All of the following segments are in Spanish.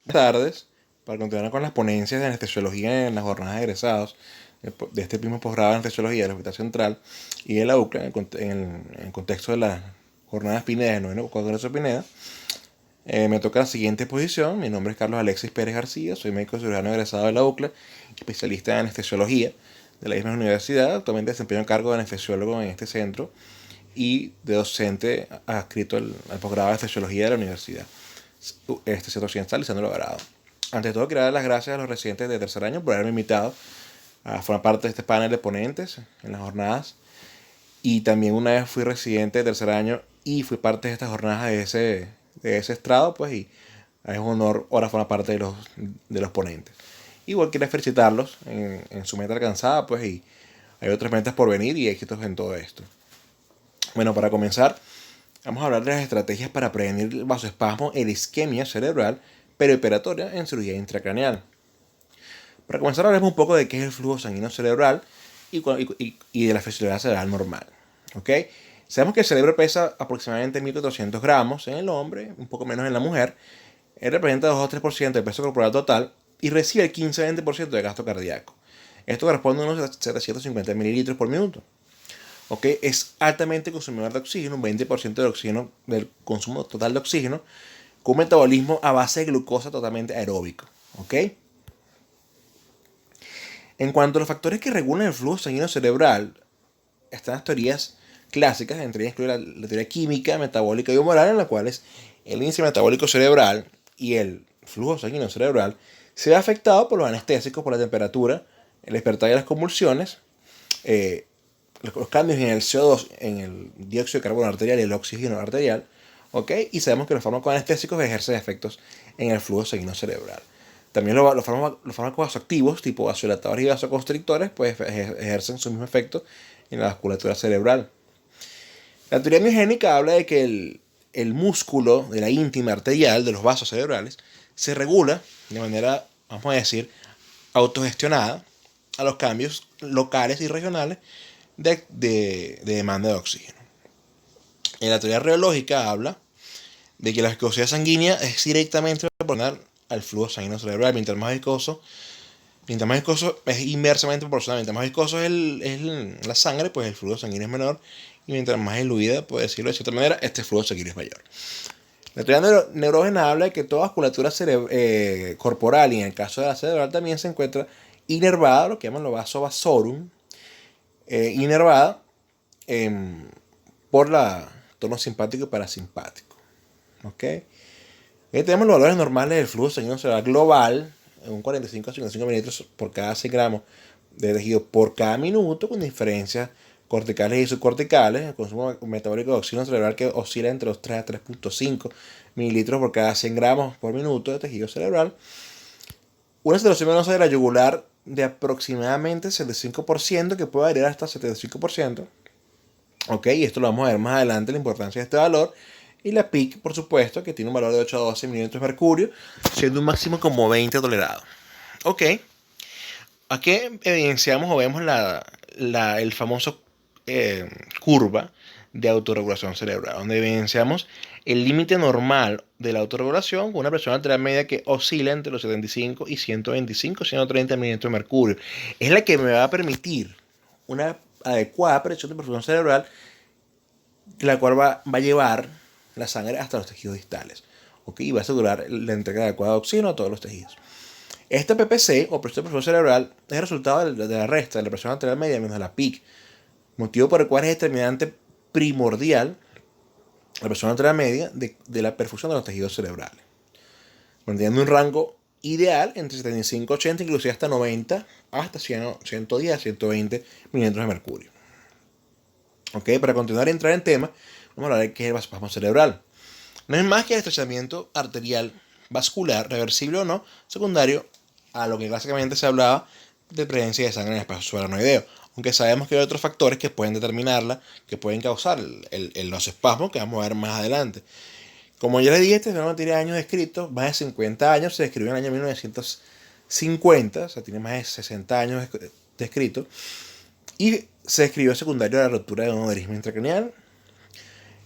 Tardes, para continuar con las ponencias de anestesiología en las jornadas de egresados de este mismo posgrado de anestesiología del Hospital Central y de la UCLA, en el contexto de las jornadas Pineda, del noveno Congreso Pineda. Me toca la siguiente posición. Mi nombre es Carlos Alexis Pérez García, soy médico cirujano egresado de la UCLA, especialista en anestesiología de la misma universidad. Actualmente desempeño el cargo de anestesiólogo en este centro y de docente adscrito al posgrado de anestesiología de la universidad. Este centro occidental, Lisandro Alvarado. Ante todo, quiero dar las gracias a los residentes de tercer año por haberme invitado a formar parte de este panel de ponentes en las jornadas. Y también una vez fui residente de tercer año y fui parte de estas jornadas de ese estrado, pues, y es un honor ahora formar parte de los ponentes. Igual quiero felicitarlos en su meta alcanzada, pues, y hay otras metas por venir y éxitos en todo esto. Bueno, para comenzar, vamos a hablar de las estrategias para prevenir el vasoespasmo y la isquemia cerebral perioperatoria en cirugía intracraneal. Para comenzar, hablemos un poco de qué es el flujo sanguíneo cerebral y de la fisiología cerebral normal. ¿Ok? Sabemos que el cerebro pesa aproximadamente 1.400 gramos en el hombre, un poco menos en la mujer. Él representa 2 o 3% del peso corporal total y recibe el 15-20% del gasto cardíaco. Esto corresponde a unos 750 mililitros por minuto. ¿Ok? Es altamente consumidor de oxígeno, un 20% del oxígeno, del consumo total de oxígeno, con un metabolismo a base de glucosa totalmente aeróbico. ¿Ok? En cuanto a los factores que regulan el flujo sanguíneo cerebral, están las teorías clásicas, entre ellas incluye la teoría química, metabólica y humoral, en las cuales el índice metabólico cerebral y el flujo sanguíneo cerebral se ve afectado por los anestésicos, por la temperatura, el despertar y las convulsiones, los cambios en el CO2, en el dióxido de carbono arterial y el oxígeno arterial, ¿ok? Y sabemos que los fármacos anestésicos ejercen efectos en el flujo sanguíneo cerebral. También los fármacos vasoactivos, tipo vasodilatadores y vasoconstrictores, pues ejercen su mismo efecto en la vasculatura cerebral. La teoría miogénica habla de que el músculo de la íntima arterial, de los vasos cerebrales, se regula de manera, vamos a decir, autogestionada a los cambios locales y regionales de demanda de oxígeno. En la teoría reológica habla de que la viscosidad sanguínea es directamente proporcional al flujo sanguíneo cerebral. Mientras más viscoso es inversamente proporcional. Mientras más viscoso es la sangre, pues el flujo sanguíneo es menor. Y mientras más diluida, por decirlo de cierta manera, este flujo sanguíneo es mayor. La teoría neurógena habla de que toda vasculatura corporal, y en el caso de la cerebral también se encuentra inervada, lo que llaman los vaso vasorum, inervada por la tono simpático y parasimpático. ¿Ok? Tenemos los valores normales del flujo sanguíneo cerebral global, un 45 a 55 mililitros por cada 100 gramos de tejido por cada minuto, con diferencias corticales y subcorticales. El consumo metabólico de oxígeno cerebral que oscila entre los 3 a 3.5 mililitros por cada 100 gramos por minuto de tejido cerebral. Una saturación venosa de la yugular de aproximadamente 75%, que puede variar hasta 75%. Ok, y esto lo vamos a ver más adelante, la importancia de este valor. Y la PIC, por supuesto, que tiene un valor de 8 a 12 milímetros de mercurio, siendo un máximo como 20 tolerado. Ok, aquí evidenciamos o vemos el famoso curva de autorregulación cerebral, donde evidenciamos el límite normal de la autorregulación con una presión arterial media que oscila entre los 75 y 125, 130 milímetros de mercurio. Es la que me va a permitir una adecuada presión de perfusión cerebral, la cual va a llevar la sangre hasta los tejidos distales. ¿Ok? Y va a asegurar la entrega adecuada de oxígeno a todos los tejidos. Esta PPC, o presión de perfusión cerebral, es el resultado de la resta de la presión arterial media menos la PIC, motivo por el cual es determinante primordial la presión arterial media de la perfusión de los tejidos cerebrales, manteniendo un rango ideal entre 75 y 80, inclusive hasta 90, hasta 100, 110, 120 milímetros de mercurio. Ok, para continuar y entrar en tema, vamos a hablar de qué es el vasospasmo cerebral. No es más que el estrechamiento arterial vascular, reversible o no, secundario a lo que clásicamente se hablaba de presencia de sangre en el espacio subaracnoideo. Aunque sabemos que hay otros factores que pueden determinarla, que pueden causar el vasoespasmo, que vamos a ver más adelante. Como ya les dije, este fenómeno tiene años descritos, más de 50 años, se describió en el año 1950, o sea, tiene más de 60 años descrito, y se describió secundario a la ruptura de un aneurisma intracraneal.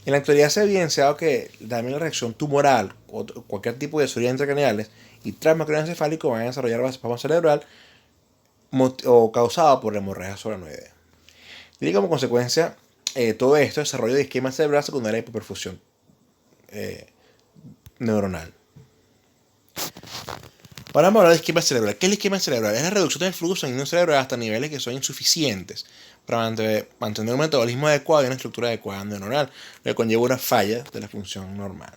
En la actualidad se ha evidenciado que también la reacción tumoral o cualquier tipo de cirugías intracraneales y trauma craneoencefálico van a desarrollar vasospasmo cerebral o causado por hemorragia subaracnoidea. Tiene como consecuencia todo esto desarrollo de isquemia cerebral secundaria de hipoperfusión neuronal. Ahora vamos a hablar de isquemia cerebral. ¿Qué es la isquemia cerebral? Es la reducción del flujo sanguíneo cerebral hasta niveles que son insuficientes para mantener un metabolismo adecuado y una estructura adecuada neuronal, lo que conlleva una falla de la función normal.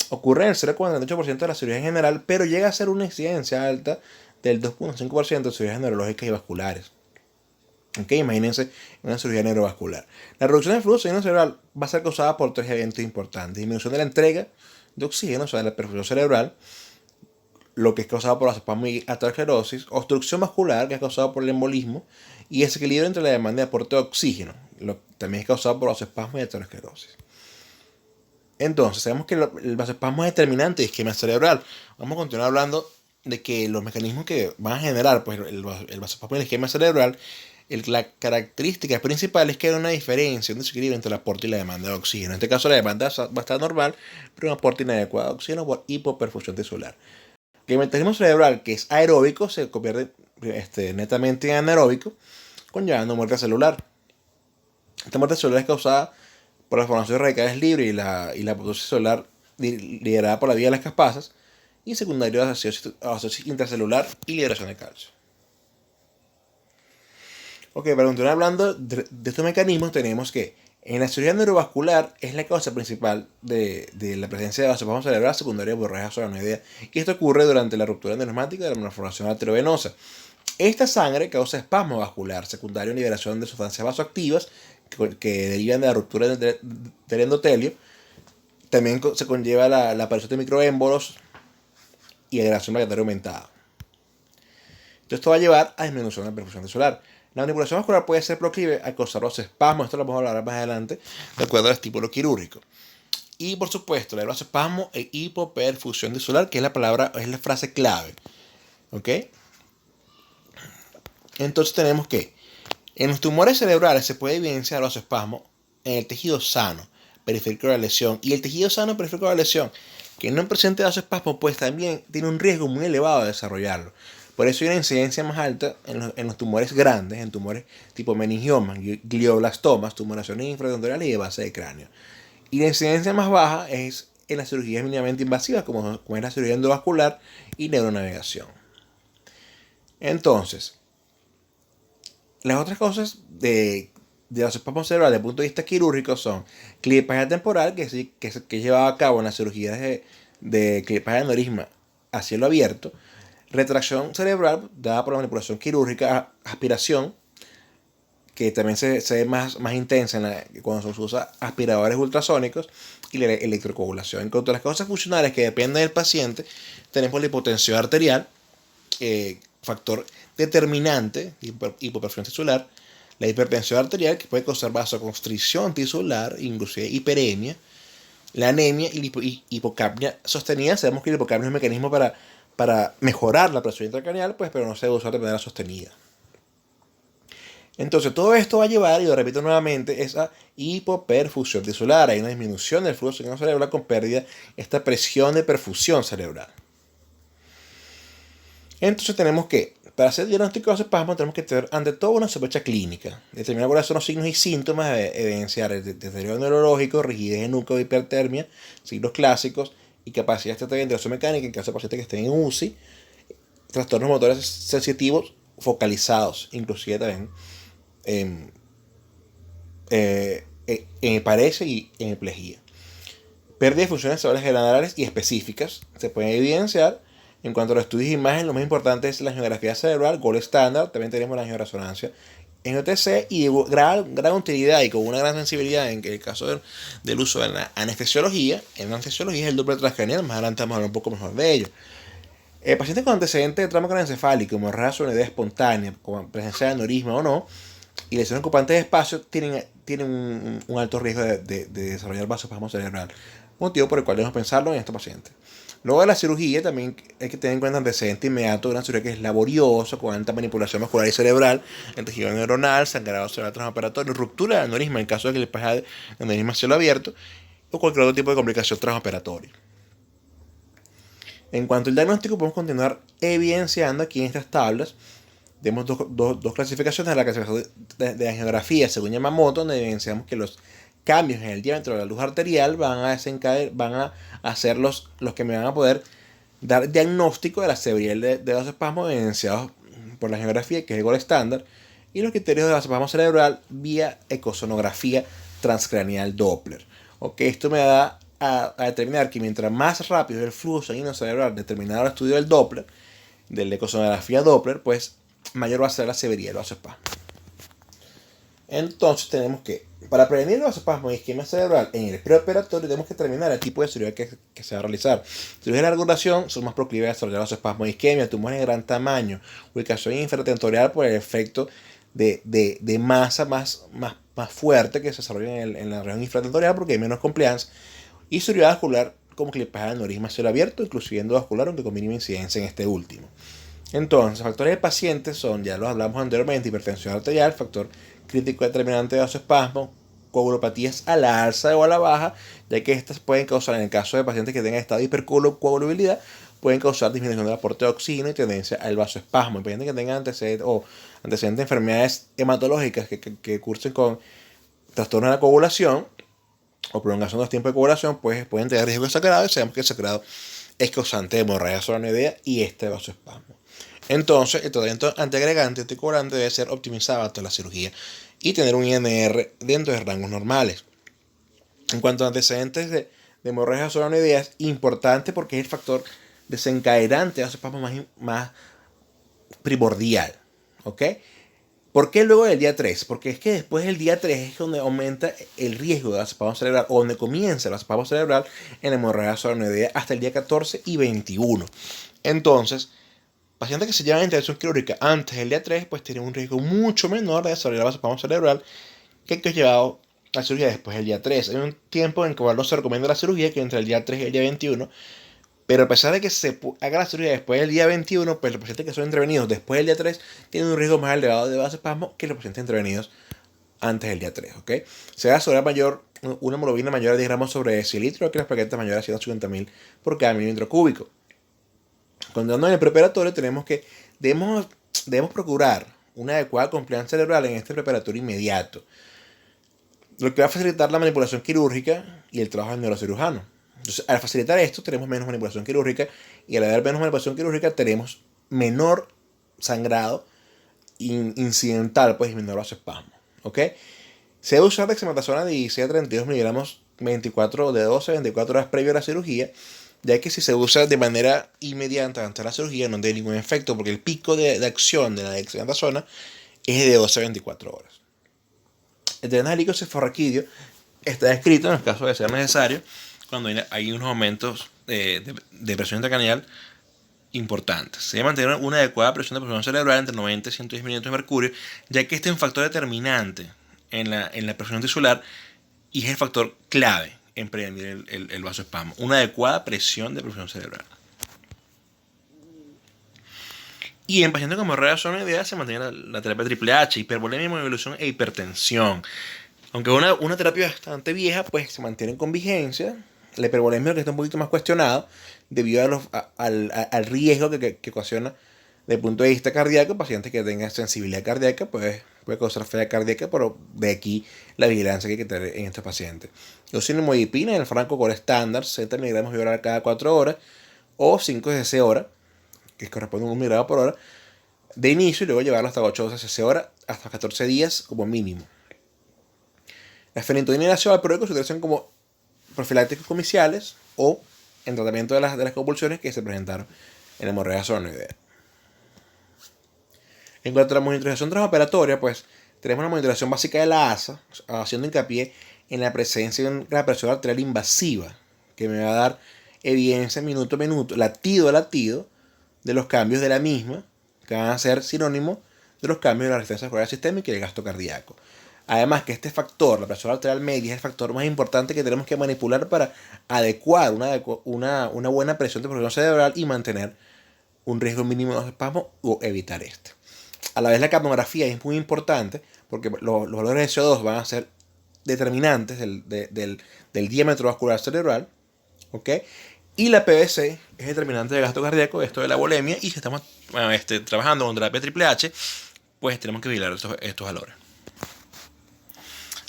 Ocurre en el 0,48% de la cirugía en general, pero llega a ser una incidencia alta del 2,5% de cirugías neurológicas y vasculares. Okay, imagínense una cirugía neurovascular. La reducción del flujo sanguíneo cerebral va a ser causada por 3 eventos importantes: disminución de la entrega de oxígeno, o sea, de la perfusión cerebral, lo que es causado por vasospasmo y aterosclerosis, obstrucción vascular, que es causado por el embolismo, y desequilibrio entre la demanda de aporte de oxígeno, lo que también es causado por vasospasmo y aterosclerosis. Entonces, sabemos que el vasospasmo es determinante de isquemia cerebral. Vamos a continuar hablando de que los mecanismos que van a generar pues, el vasospasmo y la isquemia cerebral, la característica principal es que hay una diferencia, un desequilibrio entre el aporte y la demanda de oxígeno. En este caso, la demanda va a estar normal, pero un aporte inadecuado de oxígeno por hipoperfusión tisular. El metabolismo cerebral, que es aeróbico, se convierte netamente en anaeróbico, conllevando muerte celular. Esta muerte celular es causada por la formación de radicales libres y la apoptosis celular liderada por la vía de las caspasas, y secundario a acidosis intracelular y liberación de calcio. Ok, para continuar hablando de estos mecanismos, tenemos que en la cirugía neurovascular es la causa principal de la presencia de vasospasmo cerebral secundario por hemorragia subaracnoidea, y esto ocurre durante la ruptura neuromática de la malformación arteriovenosa. Esta sangre causa espasmo vascular secundario en liberación de sustancias vasoactivas que derivan de la ruptura del endotelio. También se conlleva la aparición de microémbolos y agregación plaquetaria aumentada. Entonces, esto va a llevar a disminución de la perfusión tisular. La manipulación vascular puede ser proclive a causar los espasmos, esto lo vamos a hablar más adelante, de acuerdo al estímulo quirúrgico. Y por supuesto, el vasospasmo e hipoperfusión tisular, que es la frase clave. ¿Ok? Entonces tenemos que en los tumores cerebrales se puede evidenciar el vasospasmo en el tejido sano periférico de la lesión. Y el tejido sano periférico de la lesión que no presente vasospasmo, pues también tiene un riesgo muy elevado de desarrollarlo. Por eso hay una incidencia más alta en los tumores grandes, en tumores tipo meningiomas, glioblastomas, tumoraciones infratentoriales y de base de cráneo. Y la incidencia más baja es en las cirugías mínimamente invasivas, como es la cirugía endovascular y neuronavegación. Entonces, las otras cosas de vasospasmo cerebral desde el punto de vista quirúrgico son clipaje temporal, que es llevado a cabo en las cirugías de clipaje de aneurisma a cielo abierto, retracción cerebral dada por la manipulación quirúrgica, aspiración, que también se ve más intensa cuando se usa aspiradores ultrasónicos, y la electrocoagulación. En cuanto a las causas funcionales que dependen del paciente, tenemos la hipotensión arterial, factor determinante, hipoperfusión tisular, la hipertensión arterial, que puede causar vasoconstricción tisular, inclusive hiperemia, la anemia y hipocapnia sostenida. Sabemos que la hipocapnia es un mecanismo para mejorar la presión intracraneal, pues, pero no se debe usar de manera sostenida. Entonces, todo esto va a llevar, y lo repito nuevamente, es a hipoperfusión tisular. Hay una disminución del flujo sanguíneo cerebral con pérdida de esta presión de perfusión cerebral. Entonces, tenemos que, para hacer diagnóstico de vasospasmo, tenemos que tener ante todo una sospecha clínica, determinar cuáles son los signos y síntomas, de evidenciar el deterioro neurológico, rigidez de núcleo, hipertermia, signos clásicos, y capacidad de ventilación mecánica en caso de pacientes que estén en UCI, trastornos motores sensitivos focalizados, inclusive también en parese y en epilepsia. Pérdida de funciones cerebrales glandulares y específicas se pueden evidenciar. En cuanto a los estudios de imagen, lo más importante es la angiografía cerebral, gold standard. También tenemos la angioresonancia en OTC y de gran utilidad y con una gran sensibilidad en el caso del uso de la anestesiología. En la anestesiología es el Doppler transcranial. Más adelante vamos a hablar un poco mejor de ello. Pacientes con antecedentes de trauma craneoencefálico, hemorragia subaracnoidea espontánea, con presencia de aneurisma o no, y lesiones ocupantes de espacio, tienen un alto riesgo de desarrollar vasospasmo cerebral, motivo por el cual debemos pensarlo en estos pacientes. Luego de la cirugía, también hay que tener en cuenta antecedente inmediato de una cirugía que es laboriosa, con alta manipulación muscular y cerebral, en tejido neuronal, sangrado cerebral transoperatorio, ruptura del aneurisma en caso de que el pasaje de aneurisma a cielo abierto, o cualquier otro tipo de complicación transoperatoria. En cuanto al diagnóstico, podemos continuar evidenciando aquí en estas tablas. Tenemos dos clasificaciones. La clasificación de angiografía según Yamamoto, donde evidenciamos que los cambios en el diámetro de la luz arterial van a ser los que me van a poder dar diagnóstico de la severidad de los espasmos evidenciados por la angiografía, que es el gold estándar, y los criterios de espasmo cerebral vía ecosonografía transcranial Doppler. Okay, esto me da a determinar que mientras más rápido es el flujo sanguíneo cerebral determinado al estudio del Doppler, de la ecosonografía Doppler, pues mayor va a ser la severidad de los espasmos. Entonces tenemos que, para prevenir los espasmos y isquemia cerebral en el preoperatorio, tenemos que determinar el tipo de cirugía que se va a realizar. Cirugía de larga duración son más proclives a desarrollar los espasmos de isquemia, tumores de gran tamaño, ubicación infratentorial por el efecto de masa más fuerte que se desarrolla en la región infratentorial porque hay menos compliance, y cirugía vascular como clipaje de aneurisma a cielo abierto, inclusive endovascular, aunque con mínima incidencia en este último. Entonces, factores del paciente son, ya los hablamos anteriormente, hipertensión arterial, factor crítico determinante de vasoespasmo, coagulopatías a la alza o a la baja, ya que estas pueden causar, en el caso de pacientes que tengan estado de hipercoagulabilidad, pueden causar disminución del aporte de oxígeno y tendencia al vasoespasmo. En pacientes que tengan antecedentes de enfermedades hematológicas que cursen con trastornos de la coagulación o prolongación de los tiempos de coagulación, pues pueden tener riesgo de sangrado, y sabemos que el sangrado es causante de hemorragia solanoidea y vasoespasmo. Entonces, el tratamiento antiagregante y anticoagulante debe ser optimizado hasta la cirugía y tener un INR dentro de rangos normales. En cuanto a antecedentes de hemorragia solanoidea, es importante porque es el factor desencadenante de vasoespasmo más primordial. ¿Ok? ¿Por qué luego del día 3? Porque es que después del día 3 es donde aumenta el riesgo de vasoespasmo cerebral, o donde comienza el vasoespasmo cerebral en la hemorragia solanoidea hasta el día 14 y 21. Entonces, pacientes que se llevan a intervención quirúrgica antes del día 3, pues tienen un riesgo mucho menor de desarrollar vasoespasmo cerebral que aquellos llevados a la cirugía después del día 3. Hay un tiempo en el cual no se recomienda la cirugía, que entre el día 3 y el día 21, pero a pesar de que se haga la cirugía después del día 21, pues los pacientes que son intervenidos después del día 3 tienen un riesgo más elevado de vasoespasmo que los pacientes intervenidos antes del día 3. ¿Okay? Se da sobre una hemoglobina mayor a 10 gramos sobre decilitro, que las plaquetas mayores a 150.000 por cada milímetro cúbico. Cuando andamos en el preparatorio debemos procurar una adecuada compliance cerebral en este preparatorio inmediato, lo que va a facilitar la manipulación quirúrgica y el trabajo del neurocirujano. Entonces, al facilitar esto, tenemos menos manipulación quirúrgica, y al haber menos manipulación quirúrgica, tenemos menor sangrado incidental, pues, y menor vasoespasmo. ¿Ok? Se debe usar dexametasona de 16 a 32 miligramos de 12 a 24 horas previo a la cirugía, ya que si se usa de manera inmediata antes de la cirugía no tiene ningún efecto, porque el pico de acción de la dexametasona es de 12 a 24 horas. El drenaje líquido cefalorraquídeo está descrito en los casos de ser necesario cuando hay unos aumentos de presión intracraneal importantes. Se debe mantener una adecuada presión de presión cerebral entre 90 y 110 milímetros de mercurio, ya que este es un factor determinante en la presión tisular y es el factor clave en prevenir el vasoespasmo. Una adecuada presión de presión cerebral. Y en pacientes con hemorragia solanoidea se mantiene la terapia triple H, hipervolemia, hemoglobinuria e hipertensión. Aunque es una terapia bastante vieja, pues se mantienen con vigencia. La hipervolemia, que está un poquito más cuestionado debido al riesgo que ocasiona desde el punto de vista cardíaco. Pacientes que tengan sensibilidad cardíaca puede causar falla cardíaca, pero de aquí la vigilancia que hay que tener en estos pacientes. Oxinimodipina en el fármaco core estándar, 60 miligramos oral cada 4 horas o 5 cc hora, que corresponde a 1 miligramo por hora, de inicio, y luego llevarlo hasta 8 cc hora, hasta 14 días como mínimo. La fenitoína y el ácido valproico se utilizan como profilácticos comiciales o en tratamiento de las convulsiones que se presentaron en la hemorragia solanoidea. En cuanto a la monitorización transoperatoria, pues tenemos una monitorización básica de la ASA, haciendo hincapié en la presencia de una presión arterial invasiva, que me va a dar evidencia minuto a minuto, latido a latido, de los cambios de la misma, que van a ser sinónimos de los cambios de la resistencia arterial sistémica y el gasto cardíaco. Además que este factor, la presión arterial media, es el factor más importante que tenemos que manipular para adecuar una buena presión de presión cerebral y mantener un riesgo mínimo de espasmo o evitar este. A la vez la capnografía es muy importante porque los valores de CO2 van a ser determinantes del diámetro vascular cerebral, ¿ok? Y la PVC es determinante de gasto cardíaco, esto de la volemia, y si estamos trabajando con terapia triple H, pues tenemos que vigilar estos valores.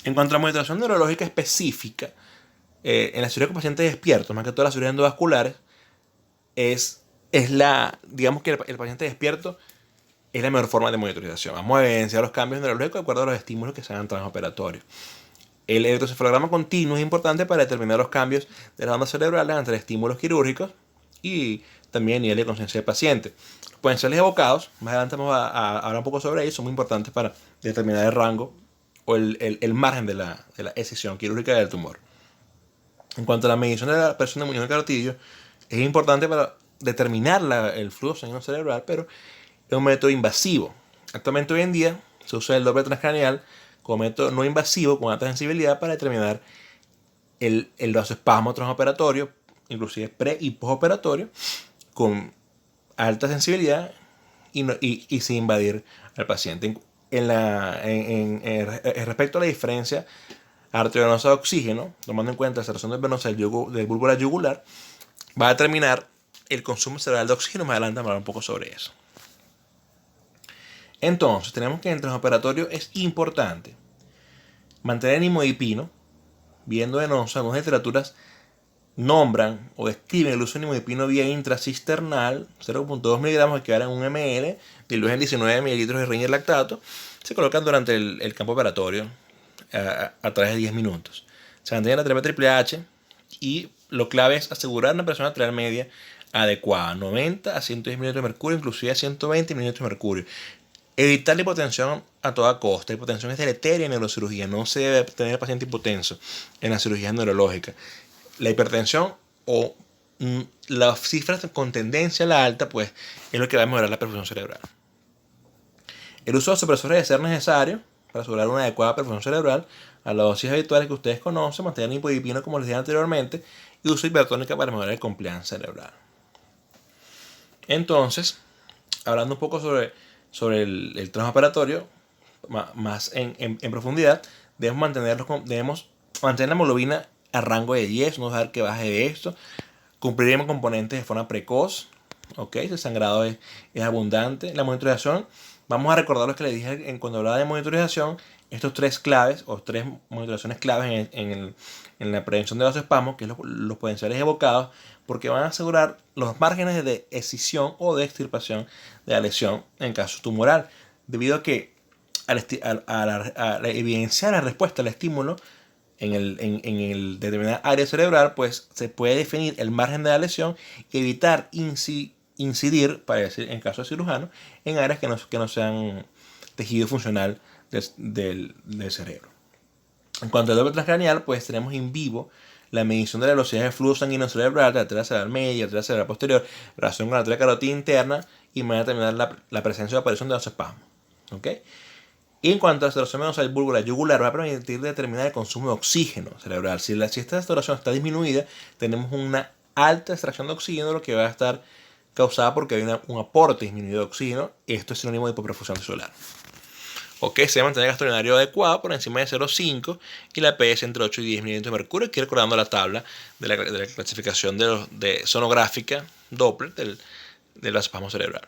En cuanto a la monitoración neurológica específica, en la cirugía con pacientes despiertos, más que todo las cirugías endovasculares, digamos que el paciente despierto es la mejor forma de monitorización. Vamos a evidenciar los cambios neurológicos de acuerdo a los estímulos que se hagan transoperatorios. El electroencefalograma continuo es importante para determinar los cambios de las ondas cerebrales entre estímulos quirúrgicos y también el nivel de conciencia del paciente. Los potenciales evocados, más adelante vamos a hablar un poco sobre ellos, son muy importantes para determinar el rango o el margen de la escisión quirúrgica del tumor. En cuanto a la medición de la presión de muñón del carotillo, es importante para determinar el flujo sanguíneo cerebral, pero es un método invasivo. Actualmente hoy en día se usa el Doppler transcranial como método no invasivo con alta sensibilidad para determinar el vasoespasmo transoperatorio, inclusive pre y postoperatorio, con alta sensibilidad y sin invadir al paciente. Respecto a la diferencia arteriovenosa de oxígeno, tomando en cuenta la saturación venosa del bulbo yugular, va a determinar el consumo cerebral de oxígeno. Más adelante vamos a hablar un poco sobre eso. Entonces, tenemos que en el transoperatorio es importante mantener el nimodipino, viendo venosa, algunas literaturas nombran o describen el uso de nimodipino vía intracisternal, 0.2 miligramos equivalen a 1 ml, diluidos en 19 mililitros de riña lactato, se colocan durante el campo operatorio a través de 10 minutos. Se mantiene la terapia triple H y lo clave es asegurar una presión arterial media adecuada, 90 a 110 mililitros de mercurio, inclusive a 120 mililitros de mercurio. Evitar la hipotensión a toda costa. La hipotensión es deleteria en neurocirugía. No se debe tener el paciente hipotenso en la cirugía neurológica. La hipertensión o las cifras con tendencia a la alta, pues es lo que va a mejorar la perfusión cerebral. El uso de supresores debe ser necesario para asegurar una adecuada perfusión cerebral a las dosis habituales que ustedes conocen, mantener el nipodipino como les dije anteriormente, y uso hipertónica para mejorar el compliance cerebral. Entonces, hablando un poco sobre el transoperatorio, más en profundidad, debemos mantener la hemoglobina a rango de 10, no dejar que baje de esto. Cumpliremos componentes de forma precoz, ¿okay? El sangrado es abundante. La monitorización, vamos a recordar lo que les dije cuando hablaba de monitorización, estos tres claves o tres monitorizaciones claves en la prevención de vasoespasmos, que es los potenciales evocados, porque van a asegurar los márgenes de escisión o de extirpación de la lesión en caso tumoral, debido a que al evidenciar la respuesta al estímulo en el determinada área cerebral, pues se puede definir el margen de la lesión y evitar incidir, para decir en caso de cirujano, en áreas que no sean tejido funcional del cerebro. En cuanto al Doppler transcranial, pues tenemos en vivo la medición de la velocidad de flujo sanguíneo cerebral, de la arteria cerebral media, arteria cerebral posterior, relación con la arteria carótida interna, y va a determinar la presencia o aparición de vasoespasmos. ¿Okay? Y en cuanto a la saturación venosa del bulbo yugular, va a permitir determinar el consumo de oxígeno cerebral. Si esta saturación está disminuida, tenemos una alta extracción de oxígeno, lo que va a estar causada porque hay un aporte disminuido de oxígeno. Esto es sinónimo de hipoperfusión celular. Se debe mantener el gasto urinario adecuado por encima de 0,5 y la pH entre 8 y 10 mililitros de mercurio. Aquí recordando la tabla de la clasificación de sonográfica Doppler del vasoespasmo cerebral.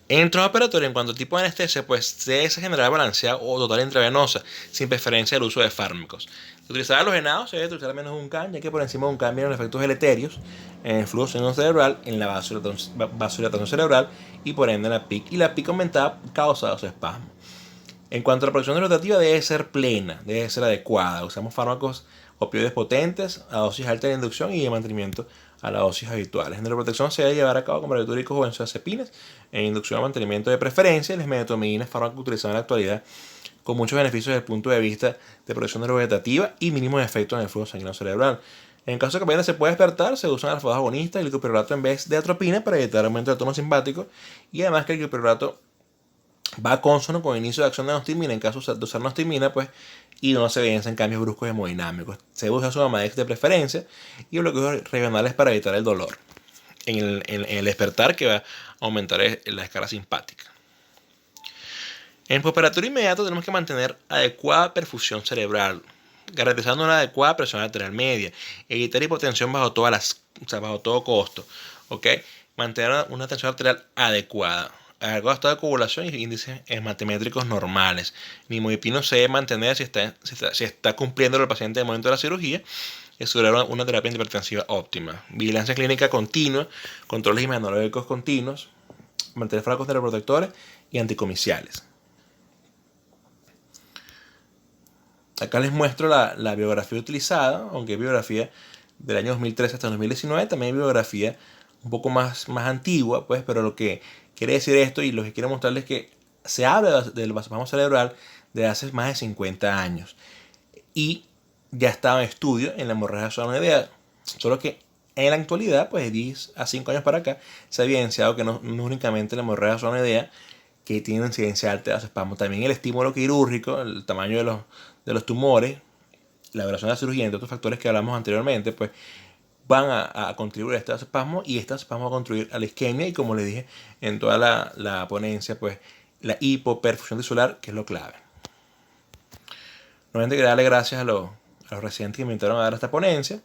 En el transoperatorio, en cuanto al tipo de anestesia, pues debe ser general balanceada o total intravenosa, sin preferencia del uso de fármacos. Utilizar halogenados se debe utilizar menos de un CAM, ya que por encima de un CAM vienen los efectos deleterios en el flujo sanguíneo cerebral, en la vasodilatación cerebral y por ende en la PIC. Y la PIC aumentada causa vasoespasmo. En cuanto a la producción neurotransmisiva, debe ser plena, debe ser adecuada. Usamos fármacos opioides potentes a dosis alta de inducción y de mantenimiento a las dosis habituales. En neuroprotección se debe llevar a cabo con barbitúricos o benzodiazepinas en inducción a mantenimiento de preferencia. Las medetomidina, fármacos utilizados en la actualidad con muchos beneficios desde el punto de vista de protección neurovegetativa y mínimos efectos en el flujo sanguíneo cerebral. En caso de que apenas se pueda despertar, se usan alfa-2 agonistas y el glipirolato en vez de atropina para evitar aumento del tono simpático, y además que el glipirolato va consono con el inicio de acción de nostimina en caso de usar nostimina, pues, y no se evidencian cambios bruscos hemodinámicos. Se usa Suvamax de preferencia y bloqueos regionales para evitar el dolor en el despertar, que va a aumentar la escala simpática. En postoperatorio inmediato tenemos que mantener adecuada perfusión cerebral, garantizando una adecuada presión arterial media, evitar hipotensión bajo bajo todo costo, ¿ok? Mantener una tensión arterial adecuada, adecuado estado de coagulación y índices hematométricos normales. Nimodipino se debe mantener si está cumpliendo el paciente en el momento de la cirugía y asegurar una terapia antihipertensiva óptima. Vigilancia clínica continua, controles inmunológicos continuos, mantener frascos neuroprotectores y anticomiciales. Acá les muestro la biografía utilizada, aunque es biografía del año 2013 hasta 2019, también hay biografía un poco más antigua, pues, pero lo que quiere decir esto y lo que quiero mostrarles es que se habla del vasospasmo cerebral de hace más de 50 años y ya estaba en estudio en la hemorragia subaracnoidea, solo que en la actualidad, pues de 10 a 5 años para acá, se ha evidenciado que no únicamente la hemorragia subaracnoidea que tiene una incidencia alta de vasospasmo, también el estímulo quirúrgico, el tamaño de los tumores, la duración de la cirugía, entre otros factores que hablamos anteriormente, pues van a contribuir a este vasospasmo y este vasospasmo va a contribuir a la isquemia y, como les dije en toda la ponencia, pues la hipoperfusión tisular, que es lo clave. Nuevamente quería darle gracias a los residentes que me invitaron a dar esta ponencia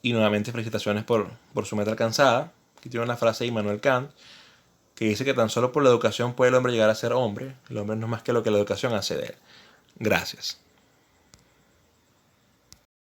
y nuevamente felicitaciones por su meta alcanzada. Aquí tiene una frase de Immanuel Kant que dice que tan solo por la educación puede el hombre llegar a ser hombre. El hombre no es más que lo que la educación hace de él. Gracias.